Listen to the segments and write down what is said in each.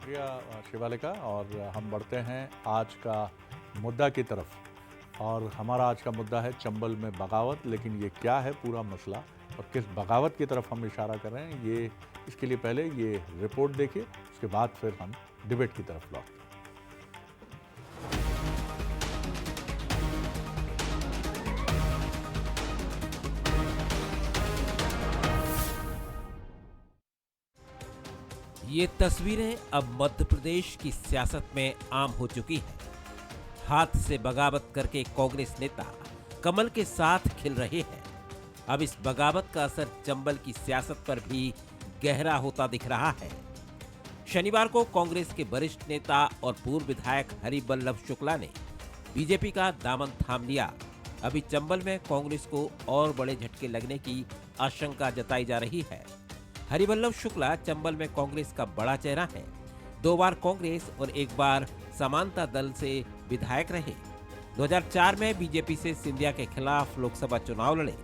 शुक्रिया शिवालिका। और हम बढ़ते हैं आज का मुद्दा की तरफ। और हमारा आज का मुद्दा है चंबल में बगावत। लेकिन ये क्या है पूरा मसला और किस बगावत की तरफ हम इशारा कर रहे हैं, ये इसके लिए पहले ये रिपोर्ट देखिए, उसके बाद फिर हम डिबेट की तरफ लौटते हैं। ये तस्वीरें अब मध्य प्रदेश की सियासत में आम हो चुकी हैं। हाथ से बगावत करके कांग्रेस नेता कमल के साथ खिल रहे हैं। अब इस बगावत का असर चंबल की सियासत पर भी गहरा होता दिख रहा है। शनिवार को कांग्रेस के वरिष्ठ नेता और पूर्व विधायक हरिवल्लभ शुक्ला ने बीजेपी का दामन थाम लिया। अभी चंबल में कांग्रेस को और बड़े झटके लगने की आशंका जताई जा रही है। हरिवल्लभ शुक्ला चंबल में कांग्रेस का बड़ा चेहरा है। 2 बार कांग्रेस और 1 बार समानता दल से विधायक रहे। 2004 में बीजेपी से सिंधिया के खिलाफ लोकसभा चुनाव लड़े।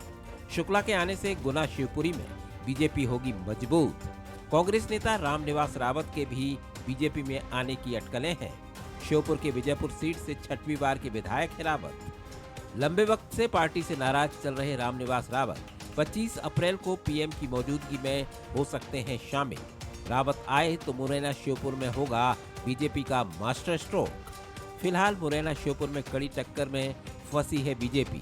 शुक्ला के आने से गुना शिवपुरी में बीजेपी होगी मजबूत। कांग्रेस नेता रामनिवास रावत के भी बीजेपी में आने की अटकलें हैं। श्योपुर के विजयपुर सीट से 6वीं बार के विधायक है रावत। लंबे वक्त से पार्टी से नाराज चल रहे रामनिवास रावत 25 अप्रैल को पीएम की मौजूदगी में हो सकते हैं शामिल। रावत आए तो मुरैना श्योपुर में होगा बीजेपी का मास्टर स्ट्रोक। फिलहाल मुरैना श्योपुर में कड़ी टक्कर में फंसी है बीजेपी।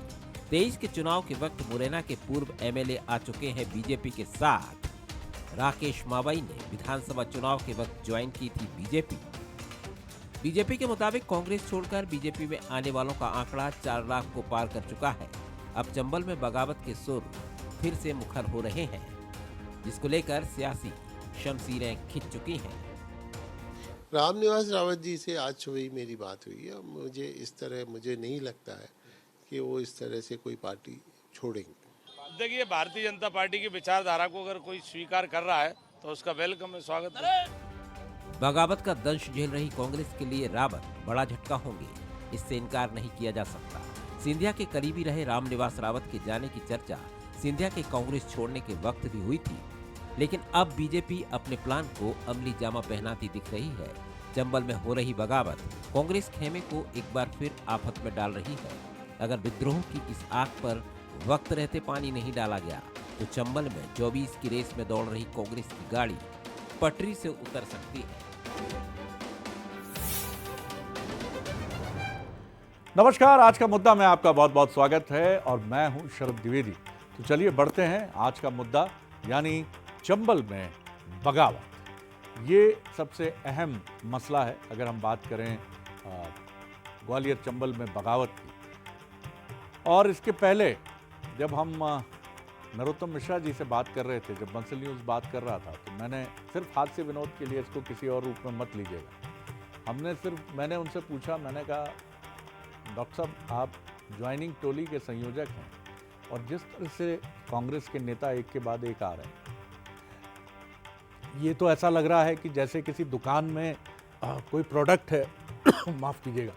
23 के चुनाव के वक्त मुरैना के पूर्व एमएलए आ चुके हैं बीजेपी के साथ। राकेश मावई ने विधानसभा चुनाव के वक्त ज्वाइन की थी बीजेपी के मुताबिक कांग्रेस छोड़कर बीजेपी में आने वालों का आंकड़ा 4 लाख को पार कर चुका है। अब चंबल में बगावत के सुर फिर से मुखर हो रहे हैं, जिसको लेकर सियासी शमशीरें खिंच चुकी हैं। रामनिवास रावत जी से आज सुबह मेरी बात हुई है। मुझे नहीं लगता है कि वो इस तरह से कोई पार्टी छोड़ेंगे। देखिए, भारतीय जनता पार्टी की विचारधारा को अगर कोई स्वीकार कर रहा है तो उसका वेलकम है, स्वागत है। बगावत का दंश झेल रही कांग्रेस के लिए रावत बड़ा झटका होंगे, इससे इनकार नहीं किया जा सकता। सिंधिया के करीबी रहे रामनिवास रावत के जाने की चर्चा सिंधिया के कांग्रेस छोड़ने के वक्त भी हुई थी, लेकिन अब बीजेपी अपने प्लान को अमली जामा पहनाती दिख रही है। चंबल में हो रही बगावत कांग्रेस खेमे को एक बार फिर आफत में डाल रही है। अगर विद्रोह की इस आग पर वक्त रहते पानी नहीं डाला गया तो चंबल में 24 की रेस में दौड़ रही कांग्रेस की गाड़ी पटरी से उतर सकती है। नमस्कार, आज का मुद्दा में आपका बहुत बहुत स्वागत है और मैं हूं शरद द्विवेदी। तो चलिए बढ़ते हैं आज का मुद्दा, यानी चंबल में बगावत। ये सबसे अहम मसला है अगर हम बात करें ग्वालियर चंबल में बगावत की। और इसके पहले जब हम नरोत्तम मिश्रा जी से बात कर रहे थे, जब बंसल न्यूज़ बात कर रहा था, तो मैंने सिर्फ हास्य विनोद के लिए, इसको किसी और रूप में मत लीजिएगा, मैंने उनसे पूछा, मैंने कहा डॉक्टर साहब आप ज्वाइनिंग टोली के संयोजक हैं और जिस तरह से कांग्रेस के नेता एक के बाद एक आ रहे हैं, ये तो ऐसा लग रहा है कि जैसे किसी दुकान में कोई प्रोडक्ट है माफ़ कीजिएगा,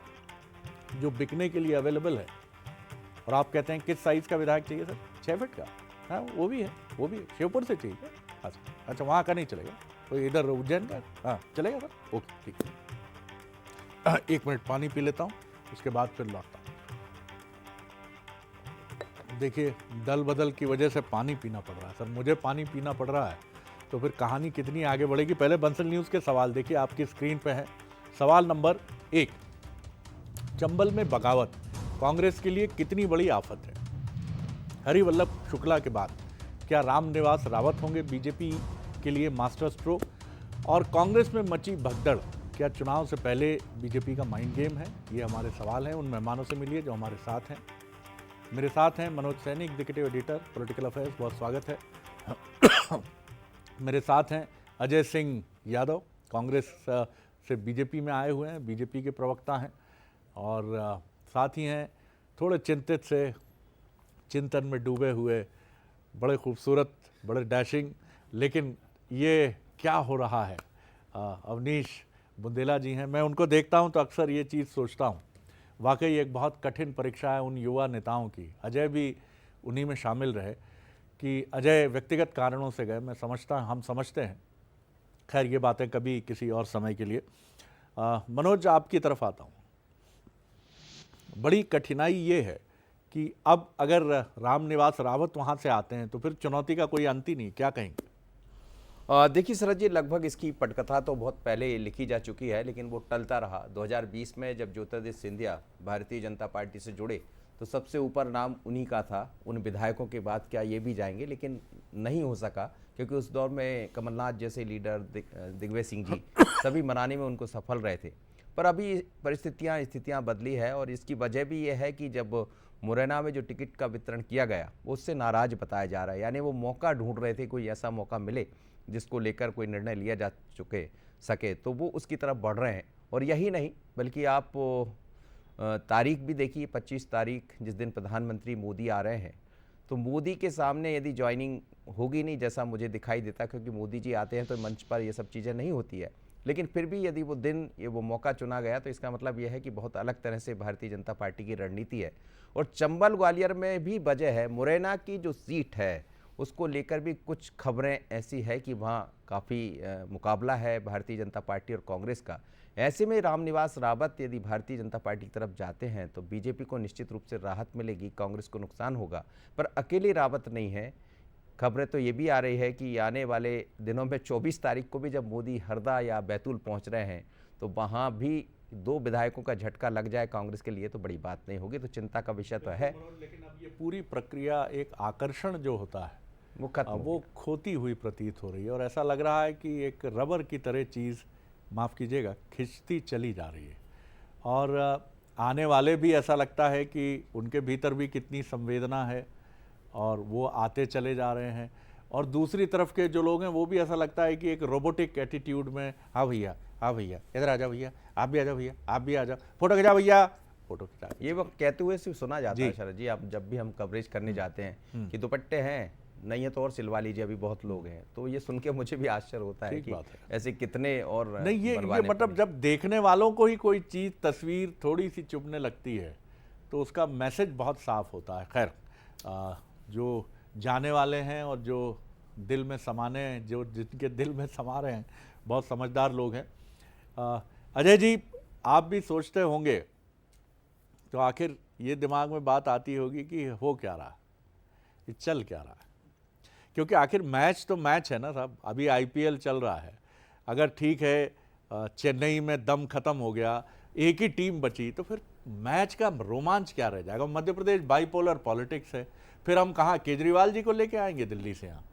जो बिकने के लिए अवेलेबल है और आप कहते हैं किस साइज़ का विधायक चाहिए सर? 6 फीट का। हाँ, वो भी है श्योपुर से चाहिए। अच्छा, वहाँ का नहीं चलेगा, तो इधर उज्जैन का हाँ चलेगा सर? ओके ठीक है। 1 मिनट पानी पी लेता हूँ, उसके बाद फिर लौटता हूँ। देखिए, दल बदल की वजह से पानी पीना पड़ रहा है सर, मुझे पानी पीना पड़ रहा है, तो फिर कहानी कितनी आगे बढ़ेगी। पहले बंसल न्यूज़ के सवाल देखिए, आपकी स्क्रीन पे है। सवाल नंबर 1, चंबल में बगावत कांग्रेस के लिए कितनी बड़ी आफत है? हरिवल्लभ शुक्ला के बाद क्या रामनिवास रावत होंगे बीजेपी के लिए मास्टर स्ट्रोक? और कांग्रेस में मची भगदड़ क्या चुनाव से पहले बीजेपी का माइंड गेम है? ये हमारे सवाल हैं। उन मेहमानों से मिलिए जो हमारे साथ हैं। मेरे साथ हैं Manoj Saini, executive editor political affairs, बहुत स्वागत है। मेरे साथ हैं अजय सिंह यादव, कांग्रेस से बीजेपी में आए हुए हैं, बीजेपी के प्रवक्ता हैं। और साथ ही हैं थोड़े चिंतित से, चिंतन में डूबे हुए, बड़े खूबसूरत, बड़े डैशिंग, लेकिन ये क्या हो रहा है, अवनीश बुंदेला जी हैं। मैं उनको देखता हूं तो अक्सर ये चीज़ सोचता हूं, वाकई एक बहुत कठिन परीक्षा है उन युवा नेताओं की। अजय भी उन्हीं में शामिल रहे कि अजय व्यक्तिगत कारणों से गए। हम समझते हैं खैर ये बातें कभी किसी और समय के लिए। मनोज, आपकी तरफ आता हूँ। बड़ी कठिनाई ये है कि अब अगर रामनिवास रावत वहाँ से आते हैं तो फिर चुनौती का कोई अंत ही नहीं, क्या कहेंगे? देखिए शरद जी, लगभग इसकी पटकथा तो बहुत पहले लिखी जा चुकी है, लेकिन वो टलता रहा। 2020 में जब ज्योतिरादित्य सिंधिया भारतीय जनता पार्टी से जुड़े तो सबसे ऊपर नाम उन्हीं का था। उन विधायकों के बाद क्या ये भी जाएंगे, लेकिन नहीं हो सका, क्योंकि उस दौर में कमलनाथ जैसे लीडर, दिग्विजय सिंह जी सभी मनाने में उनको सफल रहे थे। पर अभी स्थितियाँ बदली है, और इसकी वजह भी ये है कि जब मुरैना में जो टिकट का वितरण किया गया वो उससे नाराज बताया जा रहा है। यानी वो मौका ढूंढ रहे थे, कोई ऐसा मौका मिले जिसको लेकर कोई निर्णय लिया जा सके, तो वो उसकी तरफ बढ़ रहे हैं। और यही नहीं, बल्कि आप तारीख भी देखिए, 25 तारीख जिस दिन प्रधानमंत्री मोदी आ रहे हैं, तो मोदी के सामने यदि ज्वाइनिंग होगी नहीं, जैसा मुझे दिखाई देता, क्योंकि मोदी जी आते हैं तो मंच पर ये सब चीज़ें नहीं होती है, लेकिन फिर भी यदि वो दिन, वो मौका चुना गया, तो इसका मतलब यह है कि बहुत अलग तरह से भारतीय जनता पार्टी की रणनीति है। और चंबल ग्वालियर में भी वजह है, मुरैना की जो सीट है उसको लेकर भी कुछ खबरें ऐसी है कि वहाँ काफ़ी मुकाबला है भारतीय जनता पार्टी और कांग्रेस का। ऐसे में रामनिवास रावत यदि भारतीय जनता पार्टी की तरफ जाते हैं तो बीजेपी को निश्चित रूप से राहत मिलेगी, कांग्रेस को नुकसान होगा। पर अकेले रावत नहीं है, खबरें तो ये भी आ रही है कि आने वाले दिनों में 24 तारीख को भी जब मोदी हरदा या बैतूल पहुंच रहे हैं तो वहां भी 2 विधायकों का झटका लग जाए कांग्रेस के लिए तो बड़ी बात नहीं होगी, तो चिंता का विषय तो है। लेकिन अब ये पूरी प्रक्रिया, एक आकर्षण जो होता है वो खोती हुई प्रतीत हो रही है, और ऐसा लग रहा है कि एक रबर की तरह चीज़, माफ़ कीजिएगा, खिंचती चली जा रही है। और आने वाले भी ऐसा लगता है कि उनके भीतर भी कितनी संवेदना है और वो आते चले जा रहे हैं। और दूसरी तरफ के जो लोग हैं वो भी ऐसा लगता है कि एक रोबोटिक एटीट्यूड में, हाँ भैया, हाँ भैया, इधर आ जाओ भैया, आप भी आ जाओ भैया, आप भी आ जाओ, फोटो खिंचाओ भैया, फोटो खिंचा। ये वो कहते हुए सिर्फ सुना जाता है शरद जी, आप जब भी हम कवरेज करने जाते हैं कि दुपट्टे हैं, नहीं है तो और सिलवा लीजिए, अभी बहुत लोग हैं। तो ये सुन के मुझे भी आश्चर्य होता है कि ऐसे कितने और नहीं, ये मतलब जब देखने वालों को ही कोई चीज़, तस्वीर थोड़ी सी चुभने लगती है तो उसका मैसेज बहुत साफ होता है। खैर, जो जाने वाले हैं और जो दिल में समाने हैं, जो जिनके दिल में समा रहे हैं, बहुत समझदार लोग हैं। अजय जी, आप भी सोचते होंगे तो आखिर ये दिमाग में बात आती होगी कि हो क्या रहा है, ये चल क्या रहा है, क्योंकि आखिर मैच तो मैच है ना साहब। अभी आईपीएल चल रहा है, अगर ठीक है चेन्नई में दम खत्म हो गया, एक ही टीम बची, तो फिर मैच का रोमांच क्या रह जाएगा? मध्य प्रदेश बाइपोलर पॉलिटिक्स है, फिर हम कहाँ केजरीवाल जी को लेके आएंगे दिल्ली से यहाँ?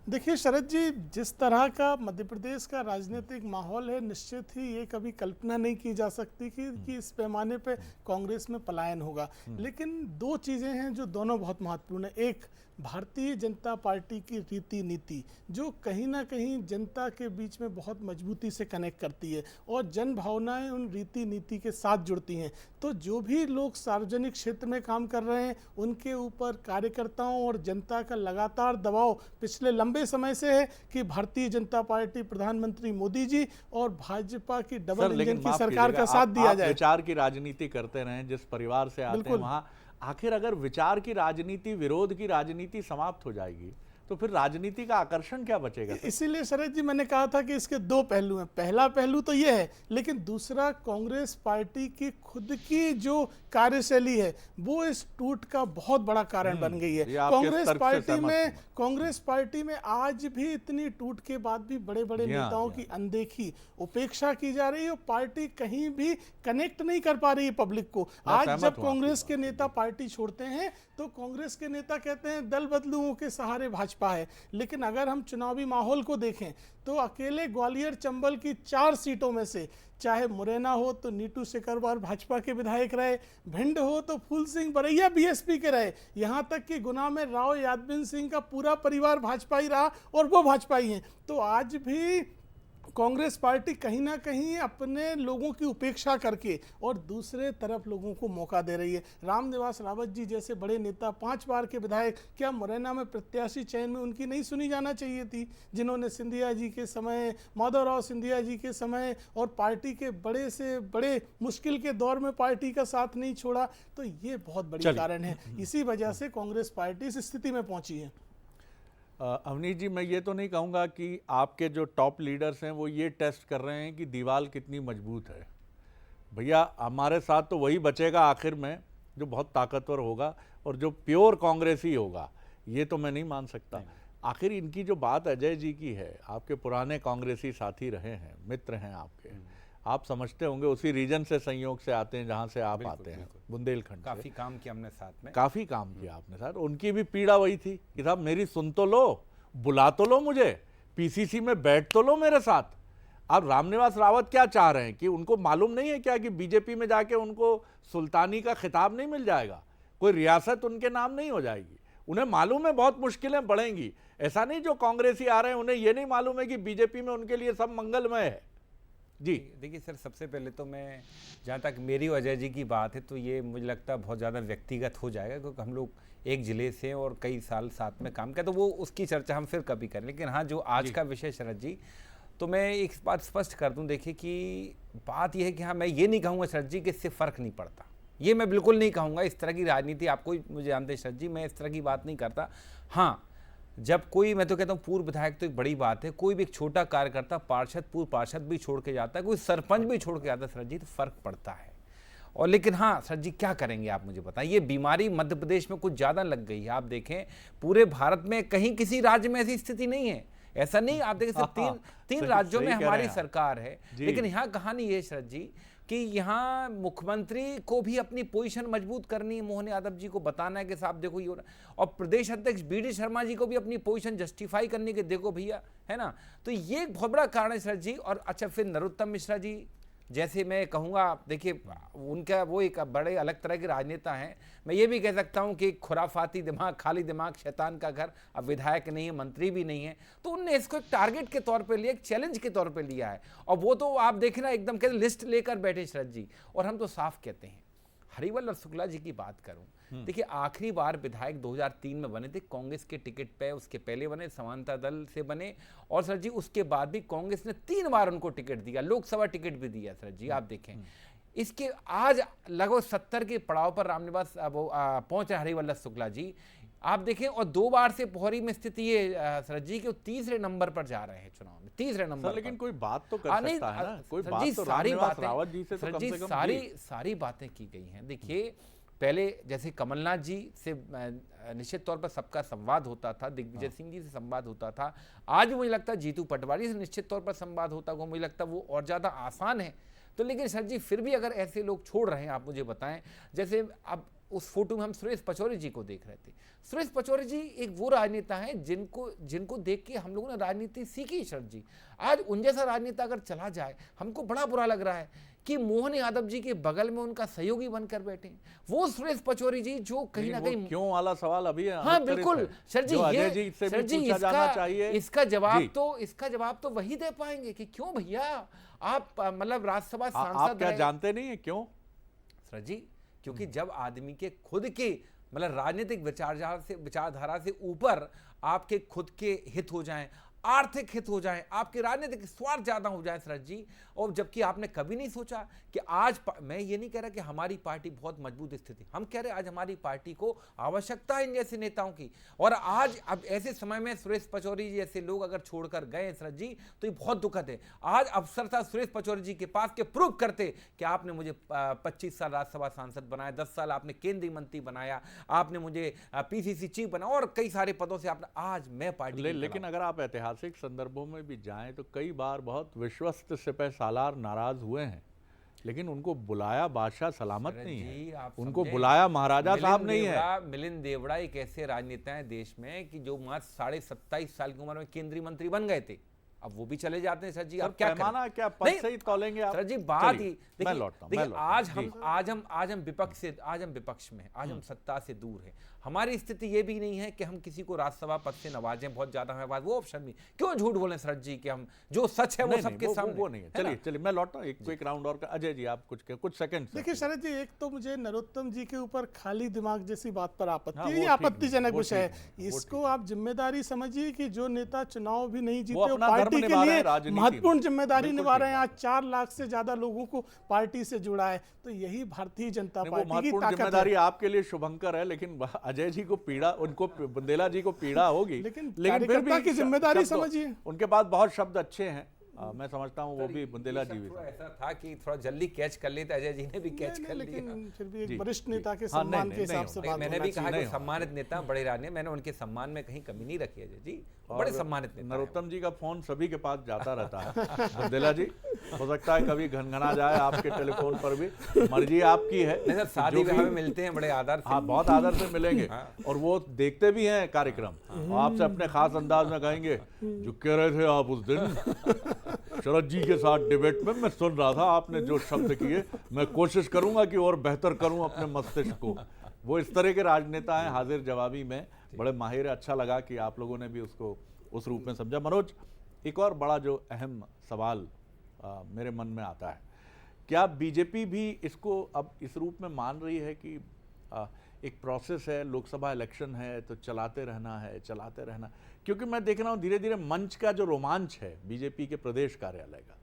देखिए शरद जी, जिस तरह का मध्य प्रदेश का राजनीतिक माहौल है, निश्चित ही ये कभी कल्पना नहीं की जा सकती कि इस पैमाने पे कांग्रेस में पलायन होगा। लेकिन 2 चीज़ें हैं जो दोनों बहुत महत्वपूर्ण है। एक, भारतीय जनता पार्टी की रीति नीति जो कहीं ना कहीं जनता के बीच में बहुत मजबूती से कनेक्ट करती है और जन भावनाएं उन रीति नीति के साथ जुड़ती हैं। तो जो भी लोग सार्वजनिक क्षेत्र में काम कर रहे हैं उनके ऊपर कार्यकर्ताओं और जनता का लगातार दबाव पिछले लंबे समय से है कि भारतीय जनता पार्टी, प्रधानमंत्री मोदी जी और भाजपा की डबल इंजन की सरकार का साथ दिया जाए। विचार की राजनीति करते रहे, जिस परिवार से आते हैं वहां, आखिर अगर विचार की राजनीति, विरोध की राजनीति समाप्त हो जाएगी तो फिर राजनीति का आकर्षण क्या बचेगा? इसीलिए शरद जी मैंने कहा था कि इसके 2 पहलू हैं। पहला पहलू तो ये है, लेकिन दूसरा कांग्रेस पार्टी की खुद की जो कार्यशैली है वो इस टूट का बहुत बड़ा कारण बन गई है। कांग्रेस पार्टी में आज भी इतनी टूट के बाद भी बड़े बड़े नेताओं की अनदेखी, उपेक्षा की जा रही है और पार्टी कहीं भी कनेक्ट नहीं कर पा रही है पब्लिक को। आज जब कांग्रेस के नेता पार्टी छोड़ते हैं तो कांग्रेस के नेता कहते हैं दल बदलुओं के सहारे भाजपा है। लेकिन अगर हम चुनावी माहौल को देखें तो अकेले ग्वालियर चंबल की 4 सीटों में से, चाहे मुरैना हो तो नीतू सिकरवार भाजपा के विधायक रहे, भिंड हो तो फूल सिंह बरैया बीएसपी के रहे, यहां तक कि गुना में राव यादविन सिंह का पूरा परिवार भाजपा ही रहा और वो भाजपा ही हैं। तो आज भी कांग्रेस पार्टी कहीं ना कहीं अपने लोगों की उपेक्षा करके और दूसरे तरफ लोगों को मौका दे रही है। रामनिवास रावत जी जैसे बड़े नेता, 5 बार के विधायक, क्या मुरैना में प्रत्याशी चयन में उनकी नहीं सुनी जाना चाहिए थी? जिन्होंने सिंधिया जी के समय, माधवराव सिंधिया जी के समय और पार्टी के बड़े से बड़े मुश्किल के दौर में पार्टी का साथ नहीं छोड़ा। तो ये बहुत बड़ी कारण है, इसी वजह से कांग्रेस पार्टी इस स्थिति में पहुंची है। अवनीश जी, मैं ये तो नहीं कहूँगा कि आपके जो टॉप लीडर्स हैं वो ये टेस्ट कर रहे हैं कि दीवार कितनी मजबूत है। भैया हमारे साथ तो वही बचेगा आखिर में जो बहुत ताकतवर होगा और जो प्योर कांग्रेसी होगा, ये तो मैं नहीं मान सकता। आखिर इनकी जो बात अजय जी की है, आपके पुराने कांग्रेसी साथी रहे हैं, मित्र हैं आपके, आप समझते होंगे उसी रीजन से, संयोग से आते हैं जहाँ से आप आते हैं, बुंदेलखंड से। काफी काम किया हमने साथ में, काफ़ी काम किया आपने साथ। उनकी भी पीड़ा वही थी कि साहब मेरी सुन तो लो, बुला तो लो मुझे, पीसीसी में बैठ तो लो मेरे साथ। अब रामनिवास रावत क्या चाह रहे हैं कि उनको मालूम नहीं है क्या कि बीजेपी में जाके उनको सुल्तानी का खिताब नहीं मिल जाएगा, कोई रियासत उनके नाम नहीं हो जाएगी। उन्हें मालूम है बहुत मुश्किलें बढ़ेंगी। ऐसा नहीं जो कांग्रेसी आ रहे हैं उन्हें ये नहीं मालूम है कि बीजेपी में उनके लिए सब मंगलमय है। जी देखिए सर, सबसे पहले तो मैं, जहाँ तक मेरी और अजय जी की बात है, तो ये मुझे लगता है बहुत ज़्यादा व्यक्तिगत हो जाएगा, क्योंकि हम लोग एक ज़िले से हैं और कई साल साथ में काम किया, तो वो उसकी चर्चा हम फिर कभी करें। लेकिन हाँ, जो आज का विषय शरद जी, तो मैं एक बात स्पष्ट कर दूं, देखिए कि बात यह है कि हाँ, मैं ये नहीं कहूँगा शरद जी कि इससे फ़र्क नहीं पड़ता, ये मैं बिल्कुल नहीं कहूँगा। इस तरह की राजनीति, आपको मुझे जानते हैं शरद जी, मैं इस तरह की बात नहीं करता। हाँ, जब कोई, मैं तो कहता हूँ पूर्व विधायक तो एक बड़ी बात है, कोई भी एक छोटा कार्यकर्ता, पार्षद, पूर्व पार्षद भी छोड़ के जाता है, कोई सरपंच भी छोड़ के जाता है शरद जी, तो फ़र्क पड़ता है। और लेकिन हाँ शरद जी, क्या करेंगे आप मुझे बताएं, ये बीमारी मध्य प्रदेश में कुछ ज़्यादा लग गई है। आप देखें पूरे भारत में कहीं किसी राज्य में ऐसी स्थिति नहीं है, ऐसा नहीं। आप देखें सिर्फ तीन राज्यों में हमारी सरकार है, लेकिन यहाँ कहानी ये शरद जी कि यहाँ मुख्यमंत्री को भी अपनी पोजीशन मजबूत करनी है, मोहन यादव जी को बताना है कि साहब देखो ये, और प्रदेश अध्यक्ष बीडी शर्मा जी को भी अपनी पोजीशन जस्टिफाई करनी के देखो भैया, है ना। तो ये एक बहुत बड़ा कारण है शरद जी। और अच्छा, फिर नरोत्तम मिश्रा जी जैसे मैं कहूँगा, देखिए उनका वो एक बड़े अलग तरह के राजनेता हैं। मैं ये भी कह सकता हूँ कि खुराफाती दिमाग, खाली दिमाग, शैतान का घर। अब विधायक नहीं है, मंत्री भी नहीं है, तो उनने इसको एक टारगेट के तौर पे लिया, एक चैलेंज के तौर पे लिया है। और वो तो आप देखें ना, एकदम कहते लिस्ट लेकर बैठे शरद जी। और हम तो साफ कहते हैं, हरिवल्लभ शुक्ला जी की बात करूं, देखिए आखिरी बार विधायक 2003 में बने थे कांग्रेस के टिकट पे, उसके पहले बने समानता दल से बने, और सर जी उसके बाद भी कांग्रेस ने 3 बार उनको टिकट दिया, लोकसभा टिकट भी दिया सर जी। आप देखें इसके आज लगभग 70 के पड़ाव पर रामनिवास पहुंच रहे हरिवल्लभ शुक्ला जी। आप देखें, और 2 बार से पोहरी में स्थिति ये शरद जी कि वो 3रे नंबर पर जा रहे हैं चुनाव में, 3रे नंबर पर। लेकिन कोई बात तो कर सकता है ना, कोई बात तो सारी रामनिवास रावत जी से तो कम से कम सारी बातें की गई हैं। देखिए पहले जैसे कमलनाथ जी से निश्चित तौर पर सबका संवाद होता था, दिग्विजय सिंह जी से संवाद होता था, आज मुझे लगता है जीतू पटवारी से निश्चित तौर पर संवाद होता है, मुझे लगता है वो और ज़्यादा आसान है। तो लेकिन सर जी फिर भी अगर ऐसे लोग छोड़ रहे हैं, आप मुझे बताएं, जैसे अब उस फोटो में हम सुरेश पचौरी जी को देख रहे थे। सुरेश पचौरी जी एक वो राजनेता हैं जिनको देख के हम लोगों ने राजनीति सीखी शरद जी। आज उन जैसा राजनेता अगर चला जाए, हमको बड़ा बुरा लग रहा है कि मोहन यादव जी के बगल में उनका सहयोगी बनकर बैठे वो सुरेश पचौरी जी, जो कहीं ना कहीं क्यों वाला सवाल अभी है। हाँ बिल्कुल सर जी, ये सर जी इसका जवाब तो वही दे पाएंगे कि क्यों भैया आप मतलब राज्यसभा सांसद आप क्या जानते नहीं है क्यों सर जी? क्योंकि जब आदमी के खुद के मतलब राजनीतिक विचारधारा से ऊपर आपके खुद के हित हो जाएं, आर्थिक हित हो जाए, आपके राजनीतिक स्वार्थ ज्यादा हो जाए शरद जी, और जबकि आपने कभी नहीं सोचा कि आज मैं ये नहीं कह रहा कि हमारी पार्टी बहुत मजबूत स्थिति, हम कह रहे आज हमारी पार्टी को आवश्यकता है इन जैसे नेताओं की। और आज अब ऐसे समय में सुरेश पचौरी जैसे लोग अगर छोड़कर गए शरद जी, तो ये बहुत दुखद है। आज अवसर था सुरेश पचौरी जी के पास के प्रूव करते कि आपने मुझे 25 साल राज्यसभा सांसद बनाया, 10 साल आपने केंद्रीय मंत्री बनाया, आपने मुझे पीसीसी चीफ बनाया और कई सारे पदों से आपने, आज मैं पार्टी लेकिन अगर आप ऐतिहासिक संदर्भों में भी जाएं तो कई बार बहुत विश्वस्त सिपह सालार नाराज हुए हैं, लेकिन उनको बुलाया बादशाह सलामत नहीं है, उनको बुलाया महाराजा साहब नहीं है। मिलिंद देवड़ा एक ऐसे राजनेता हैं देश में कि जो मात्र 27.5 साल की उम्र में केंद्रीय मंत्री बन गए थे, अब वो भी चले जाते हैं सर जी। अब क्या पैमाना क्या पद से ही तौलेंगे आप? सर जी बात ही देखिए, आज हम विपक्ष में, आज हम सत्ता से दूर हैं। हमारी स्थिति ये भी नहीं है कि हम किसी को राज्यसभा पद से नवाजें, बहुत ज्यादा हमारे पास वो ऑप्शन भी, क्यों झूठ बोलें सर जी कि हम जो सच है वो सबके सामने, वो नहीं है। चलिए मैं लौटता हूँ, एक क्विक राउंड और अजय जी आप कुछ सेकंड। देखिए शरद जी, एक तो मुझे नरोत्तम जी के ऊपर खाली दिमाग जैसी बात पर आपत्ति है, आपत्तिजनक विषय है। इसको आप जिम्मेदारी समझिए कि जो नेता चुनाव भी नहीं जीते वो पार्टी के लिए महत्वपूर्ण जिम्मेदारी निभा रहे हैं। आज 4 लाख से ज्यादा लोगों को पार्टी से जुड़ा है, तो यही भारतीय जनता पार्टी की ताकत है। जिम्मेदारी आपके लिए शुभंकर है, लेकिन अजय जी को पीड़ा, उनको बुंदेला जी को पीड़ा होगी, लेकिन फिर कार्यकर्ता की जिम्मेदारी शब्द- समझिए। उनके पास बहुत शब्द अच्छे हैं, मैं समझता हूँ वो भी बुंदेला जी भी। थोड़ा ऐसा था कि थोड़ा जल्दी कैच कर लिए, तो अजय जी ने भी कैच कर लिया। लेकिन फिर भी जी, एक वरिष्ठ जी। नेता के हाँ, नहीं, सम्मान नहीं, के हिसाब नहीं से होना। बात मैंने होना भी कहा चाहिए। कि सम्मानित नेता बड़े रानी, मैंने उनके सम्मान में कहीं कमी नहीं रखी अजय जी, बड़े सम्मानित नेता हैं। नरोत्तम जी का फोन सभी के पास जाता रहता है। बुंदेला जी, हो सकता है कभी घनघना जाए आपके टेलीफोन पर भी, मर्जी आपकी है। नहीं सर, शादी जो ब्याह भी- में मिलते हैं बड़े आदर से। हाँ, बहुत आदर से मिलेंगे और वो देखते भी हैं कार्यक्रम, और आपसे अपने खास अंदाज में कहेंगे, जो कह रहे थे आप उस दिन शरद जी के साथ डिबेट में, मैं सुन रहा था आपने जो शब्द किए, मैं कोशिश करूंगा कि और बेहतर करूं अपने मस्तिष्क को। वो इस तरह के राजनेता हैं, हाजिर जवाबी में बड़े माहिर। अच्छा लगा कि आप लोगों ने भी उसको उस रूप में समझा। मनोज, एक और बड़ा जो अहम सवाल मेरे मन में आता है, क्या बीजेपी भी इसको अब इस रूप में मान रही है कि एक प्रोसेस है, लोकसभा इलेक्शन है तो चलाते रहना है, चलाते रहना? क्योंकि मैं देख रहा हूँ धीरे धीरे मंच का जो रोमांच है बीजेपी के प्रदेश कार्यालय का,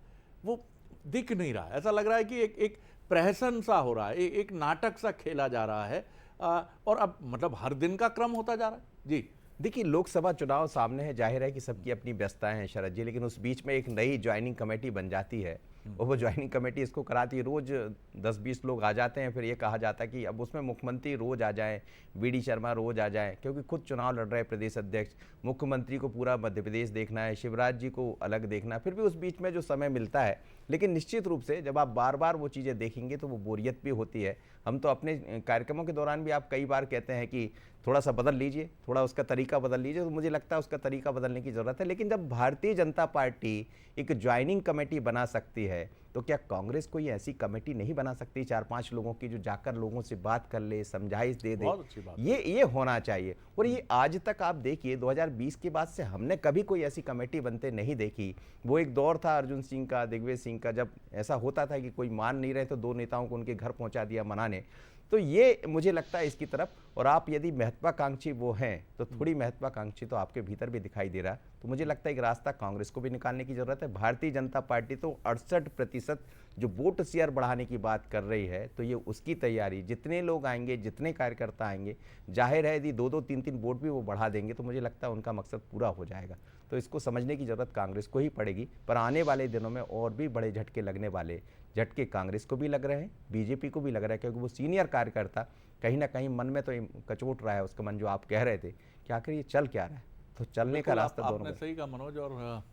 वो दिख नहीं रहा है। ऐसा लग रहा है कि एक प्रहसन सा हो रहा है, एक नाटक सा खेला जा रहा है, और अब मतलब हर दिन का क्रम होता जा रहा है। जी देखिए, लोकसभा चुनाव सामने है, जाहिर है कि सबकी अपनी व्यस्तताएं हैं शरद जी, लेकिन उस बीच में एक नई ज्वाइनिंग कमेटी बन जाती है और वो ज्वाइनिंग कमेटी इसको कराती है। रोज 10-20 लोग आ जाते हैं, फिर ये कहा जाता है कि अब उसमें मुख्यमंत्री रोज आ जाएं, वीडी शर्मा रोज आ जाएं, क्योंकि खुद चुनाव लड़ रहे प्रदेश अध्यक्ष, मुख्यमंत्री को पूरा मध्य प्रदेश देखना है, शिवराज जी को अलग देखना है, फिर भी उस बीच में जो समय मिलता है। लेकिन निश्चित रूप से जब आप बार बार वो चीज़ें देखेंगे तो वो बोरियत भी होती है। हम तो अपने कार्यक्रमों के दौरान भी आप कई बार कहते हैं कि थोड़ा सा बदल लीजिए, थोड़ा उसका तरीका बदल लीजिए, तो मुझे लगता है उसका तरीका बदलने की ज़रूरत है। लेकिन जब भारतीय जनता पार्टी एक ज्वाइनिंग कमेटी बना सकती है, तो क्या कांग्रेस कोई ऐसी कमेटी नहीं बना सकती 4-5 लोगों की, जो जाकर लोगों से बात कर ले, समझाइश दे दे? बहुत अच्छी बात। ये होना चाहिए। और ये आज तक आप देखिए 2020 के बाद से हमने कभी कोई ऐसी कमेटी बनते नहीं देखी। वो एक दौर था अर्जुन सिंह का, दिग्विजय सिंह का, जब ऐसा होता था कि कोई मान नहीं रहे तो 2 नेताओं को उनके घर पहुंचा दिया मनाने। तो ये मुझे लगता है इसकी तरफ, और आप यदि महत्वाकांक्षी वो हैं तो थोड़ी महत्वाकांक्षी तो आपके भीतर भी दिखाई दे रहा है। तो मुझे लगता है एक रास्ता कांग्रेस को भी निकालने की जरूरत है। भारतीय जनता पार्टी तो 68% जो वोट शेयर बढ़ाने की बात कर रही है, तो ये उसकी तैयारी, जितने लोग आएंगे, जितने कार्यकर्ता आएंगे, जाहिर है यदि 2-2, 3-3 वोट भी वो बढ़ा देंगे तो मुझे लगता है उनका मकसद पूरा हो जाएगा। तो इसको समझने की जरूरत कांग्रेस को ही पड़ेगी। पर आने वाले दिनों में और भी बड़े झटके लगने वाले, झटके कांग्रेस को भी लग रहे हैं, बीजेपी को भी लग रहा है, क्योंकि वो सीनियर कार्यकर्ता कहीं ना कहीं मन में तो कचोट रहा है उसका मन, जो आप कह रहे थे कि आखिर ये चल क्या रहा है। तो चलने का रास्ता दोनों आपने सही कहा मनोज। और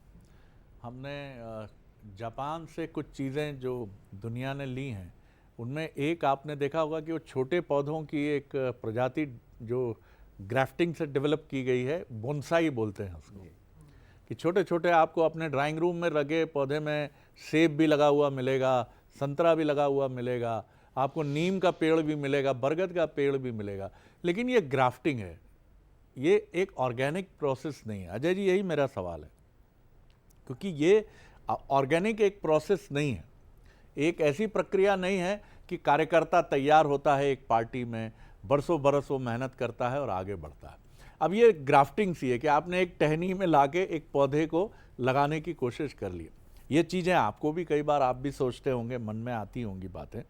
हमने जापान से कुछ चीज़ें जो दुनिया ने ली हैं, उनमें एक आपने देखा होगा कि वो छोटे पौधों की एक प्रजाति जो ग्राफ्टिंग से डेवलप की गई है, बोनसाई बोलते हैं उसको, कि छोटे छोटे आपको अपने ड्राइंग रूम में लगे पौधे में सेब भी लगा हुआ मिलेगा, संतरा भी लगा हुआ मिलेगा, आपको नीम का पेड़ भी मिलेगा, बरगद का पेड़ भी मिलेगा। लेकिन ये ग्राफ्टिंग है, ये एक ऑर्गेनिक प्रोसेस नहीं है। अजय जी, यही मेरा सवाल है, क्योंकि ये ऑर्गेनिक एक प्रोसेस नहीं है, एक ऐसी प्रक्रिया नहीं है कि कार्यकर्ता तैयार होता है एक पार्टी में, बरसों बरस वो मेहनत करता है और आगे बढ़ता है। अब ये ग्राफ्टिंग सी है कि आपने एक टहनी में लाके एक पौधे को लगाने की कोशिश कर ली। ये चीज़ें आपको भी कई बार आप भी सोचते होंगे, मन में आती होंगी बातें,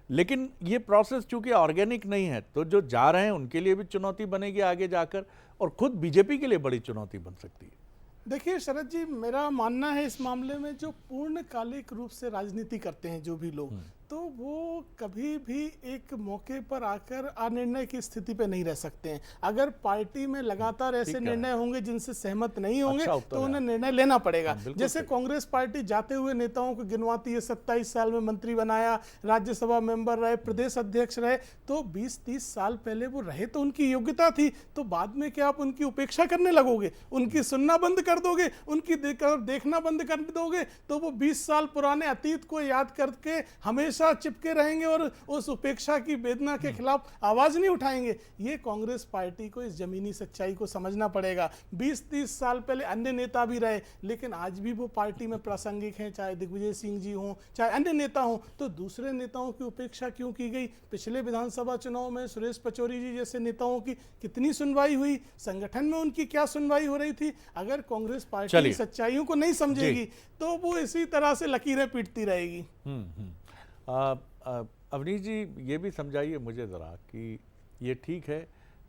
लेकिन ये प्रोसेस चूंकि ऑर्गेनिक नहीं है, तो जो जा रहे हैं उनके लिए भी चुनौती बनेगी आगे जाकर, और खुद बीजेपी के लिए बड़ी चुनौती बन सकती है। देखिए शरद जी, मेरा मानना है इस मामले में, जो पूर्णकालिक रूप से राजनीति करते हैं जो भी लोग, तो वो कभी भी एक मौके पर आकर अनिर्णय की स्थिति पे नहीं रह सकते हैं। अगर पार्टी में लगातार ऐसे निर्णय होंगे जिनसे सहमत नहीं होंगे, तो उन्हें निर्णय लेना पड़ेगा। जैसे कांग्रेस पार्टी जाते हुए नेताओं को गिनवाती है, 27 साल में मंत्री बनाया, राज्यसभा मेंबर रहे, प्रदेश अध्यक्ष रहे, तो 20-30 साल पहले वो रहे तो उनकी योग्यता थी। तो बाद में क्या आप उनकी उपेक्षा करने लगोगे, उनकी सुनना बंद कर दोगे, उनकी देखना बंद कर दोगे? तो वो 20 साल पुराने अतीत को याद करके हमेशा चिपके रहेंगे और उस उपेक्षा की वेदना के खिलाफ आवाज नहीं उठाएंगे। ये कांग्रेस पार्टी को इस जमीनी सच्चाई को समझना पड़ेगा। 20-30 साल पहले अन्य नेता भी रहे, लेकिन आज भी वो पार्टी में प्रासंगिक हैं, चाहे दिग्विजय सिंह जी हों, चाहे अन्य नेता हों। तो दूसरे नेताओं की उपेक्षा क्यों की गई? पिछले विधानसभा चुनाव में सुरेश पचौरी जी जैसे नेताओं की कितनी सुनवाई हुई, संगठन में उनकी क्या सुनवाई हो रही थी? अगर कांग्रेस पार्टी सच्चाइयों को नहीं समझेगी तो वो इसी तरह से लकीरें पीटती रहेगी। अवनीश जी, ये भी समझाइए मुझे ज़रा कि ये ठीक है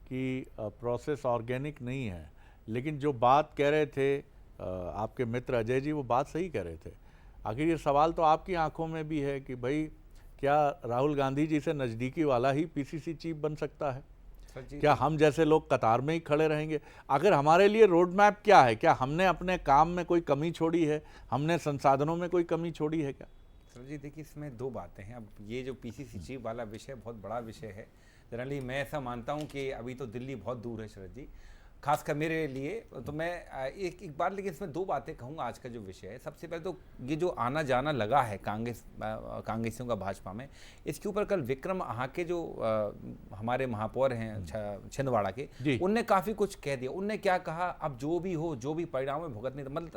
कि प्रोसेस ऑर्गेनिक नहीं है, लेकिन जो बात कह रहे थे आपके मित्र अजय जी, वो बात सही कह रहे थे। आखिर ये सवाल तो आपकी आंखों में भी है कि भाई क्या राहुल गांधी जी से नज़दीकी वाला ही पीसीसी चीफ बन सकता है? क्या हम जैसे लोग कतार में ही खड़े रहेंगे? अगर हमारे लिए रोड मैप क्या है? क्या हमने अपने काम में कोई कमी छोड़ी है? हमने संसाधनों में कोई कमी छोड़ी है क्या? सर जी देखिए, इसमें दो बातें हैं। अब ये जो पीसीसी चीफ वाला विषय बहुत बड़ा विषय है। जनरली मैं ऐसा मानता हूं कि अभी तो दिल्ली बहुत दूर है शरद जी, खासकर मेरे लिए। तो मैं एक बार, लेकिन इसमें दो बातें कहूँगा। आज का जो विषय है, सबसे पहले तो ये जो आना जाना लगा है कांग्रेसियों का भाजपा में, इसके ऊपर कल विक्रम आहाके जो हमारे महापौर हैं छिंदवाड़ा के, उनने काफ़ी कुछ कह दिया। उनने क्या कहा, अब जो भी हो, जो भी परिणाम है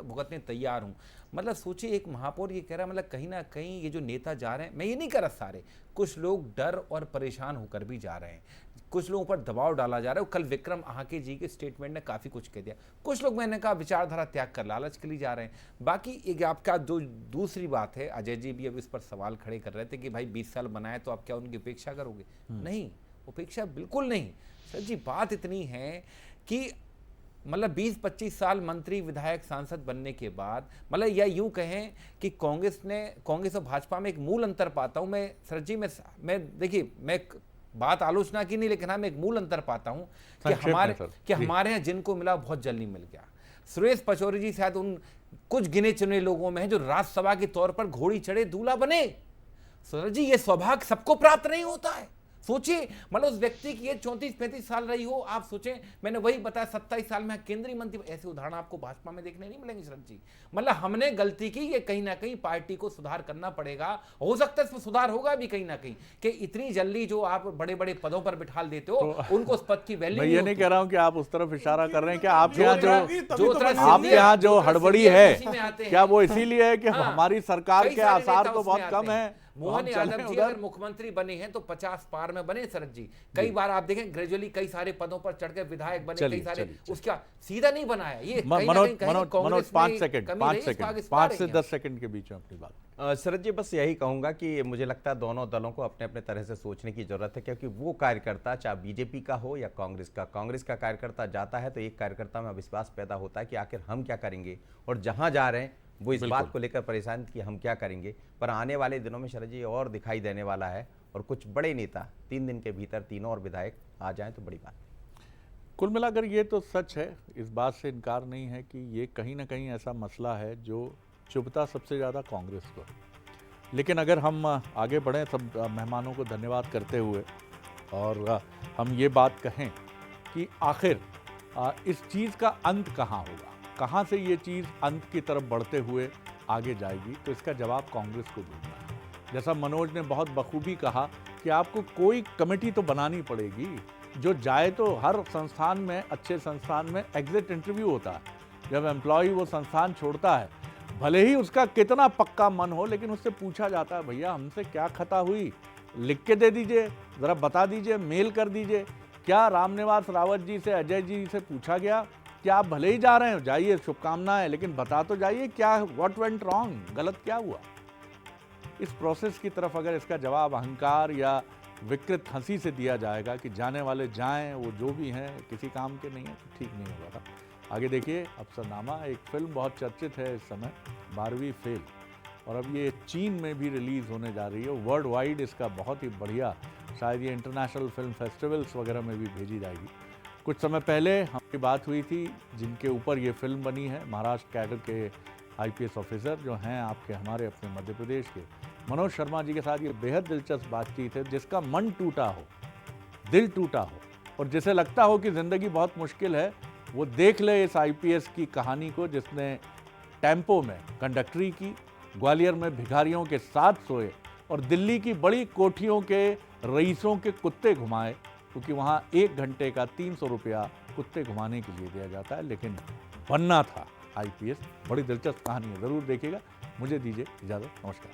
भुगतने तैयार हूँ। मतलब सोचिए, एक महापौर ये कह रहा है, मतलब कहीं ना कहीं ये जो नेता जा रहे हैं, मैं ये नहीं कह रहा सारे, कुछ लोग डर और परेशान होकर भी जा रहे हैं, कुछ लोगों पर दबाव डाला जा रहा है। कल विक्रम आहाके जी के स्टेटमेंट ने काफ़ी कुछ कह दिया। कुछ लोग, मैंने कहा, विचारधारा त्याग कर लालच के लिए जा रहे हैं। बाकी एक आपका जो दूसरी बात है, अजय जी भी अब इस पर सवाल खड़े कर रहे थे कि भाई 20 साल बनाए तो आप क्या उनकी उपेक्षा करोगे? नहीं, उपेक्षा बिल्कुल नहीं। सर जी बात इतनी है कि मतलब 20-25 साल मंत्री, विधायक, सांसद बनने के बाद, मतलब या यूं कहें कि कांग्रेस और भाजपा में एक मूल अंतर पाता हूं मैं सर जी। मैं देखिए, मैं बात आलोचना की नहीं, लेकिन हाँ, मैं एक मूल अंतर पाता हूं कि हमारे यहाँ जिनको मिला बहुत जल्दी मिल गया। सुरेश पचौरी जी शायद उन कुछ गिने चुने लोगों में हैं जो राज्यसभा के तौर पर घोड़ी चढ़े दूल्हा बने। सर जी, ये सौभाग्य सबको प्राप्त नहीं होता है। सोचिए, मतलब उस व्यक्ति की ये 34-35 साल रही हो, आप सोचें, मैंने वही बताया 27 साल में केंद्रीय मंत्री। ऐसे उदाहरण आपको भाजपा में देखने नहीं मिलेंगे शरद जी। मतलब हमने गलती की, ये कहीं ना कहीं पार्टी को सुधार करना पड़ेगा। हो सकता है इसमें सुधार होगा भी कहीं ना कहीं, कि इतनी जल्दी जो आप बड़े बड़े पदों पर बिठा देते हो, उनको उस पद की वैल्यू। मैं ये नहीं कह रहा हूँ कि आप उस तरफ इशारा कर रहे हैं कि आपके यहाँ जो हड़बड़ी है, क्या वो इसीलिए है कि हमारी सरकार के आसार तो बहुत कम है? मोहन यादव जी अगर मुख्यमंत्री बने हैं तो 50 पार में बने शरद जी। कई बार आप देखें ग्रेजुअली कई सारे पदों पर चढ़कर विधायक बने, कई सारे उसका सीधा नहीं बनाया। ये मनोज 5 से 10 सेकंड के बीच में अपनी बात। शरद जी बस यही कहूंगा कि मुझे लगता है दोनों दलों को अपने अपने तरह से सोचने की जरूरत है, क्योंकि वो कार्यकर्ता, चाहे बीजेपी का हो या कांग्रेस का कार्यकर्ता जाता है तो एक कार्यकर्ता में विश्वास पैदा होता है कि आखिर हम क्या करेंगे, और जहां जा रहे हैं वो इस बात को लेकर परेशान कि हम क्या करेंगे। पर आने वाले दिनों में शरद जी और दिखाई देने वाला है, और कुछ बड़े नेता 3 दिन के भीतर 3 और विधायक आ जाएं तो बड़ी बात। कुल मिलाकर ये तो सच है, इस बात से इनकार नहीं है कि ये कहीं ना कहीं ऐसा मसला है जो चुभता सबसे ज़्यादा कांग्रेस को। लेकिन अगर हम आगे बढ़ें, सब मेहमानों को धन्यवाद करते हुए, और हम ये बात कहें कि आखिर इस चीज़ का अंत कहाँ होगा, कहाँ से ये चीज़ अंत की तरफ बढ़ते हुए आगे जाएगी, तो इसका जवाब कांग्रेस को ढूंढना है। जैसा मनोज ने बहुत बखूबी कहा कि आपको कोई कमेटी तो बनानी पड़ेगी जो जाए, तो हर संस्थान में, अच्छे संस्थान में एग्जिट इंटरव्यू होता है। जब एम्प्लॉय वो संस्थान छोड़ता है, भले ही उसका कितना पक्का मन हो, लेकिन उससे पूछा जाता है, भैया हमसे क्या खता हुई, लिख के दे दीजिए, ज़रा बता दीजिए, मेल कर दीजिए। क्या रामनिवास रावत जी से, अजय जी से पूछा गया कि आप भले ही जा रहे हो, जाइए, शुभकामनाएं, लेकिन बता तो जाइए क्या, व्हाट वेंट रॉन्ग, गलत क्या हुआ? इस प्रोसेस की तरफ अगर इसका जवाब अहंकार या विकृत हंसी से दिया जाएगा कि जाने वाले जाएं, वो जो भी हैं किसी काम के नहीं है, तो ठीक नहीं होगा। आगे देखिए अफसरनामा, एक फिल्म बहुत चर्चित है इस समय, 12वीं फेल, और अब ये चीन में भी रिलीज़ होने जा रही है। वर्ल्ड वाइड इसका बहुत ही बढ़िया, शायद ये इंटरनेशनल फिल्म फेस्टिवल्स वगैरह में भी भेजी जाएगी। कुछ समय पहले हमारी बात हुई थी जिनके ऊपर ये फिल्म बनी है, महाराष्ट्र कैडर के IPS ऑफिसर जो हैं आपके, हमारे अपने मध्य प्रदेश के, मनोज शर्मा जी के साथ ये बेहद दिलचस्प बातचीत है। जिसका मन टूटा हो, दिल टूटा हो, और जिसे लगता हो कि ज़िंदगी बहुत मुश्किल है, वो देख ले इस IPS की कहानी को, जिसने टेम्पो में कंडक्टरी की, ग्वालियर में भिखारियों के साथ सोए, और दिल्ली की बड़ी कोठियों के रईसों के कुत्ते घुमाए, क्योंकि वहाँ 1 घंटे का 300 रुपया कुत्ते घुमाने के लिए दिया जाता है, लेकिन बनना था IPS। बड़ी दिलचस्प कहानी है, ज़रूर देखिएगा। मुझे दीजिए इजाज़त, नमस्कार।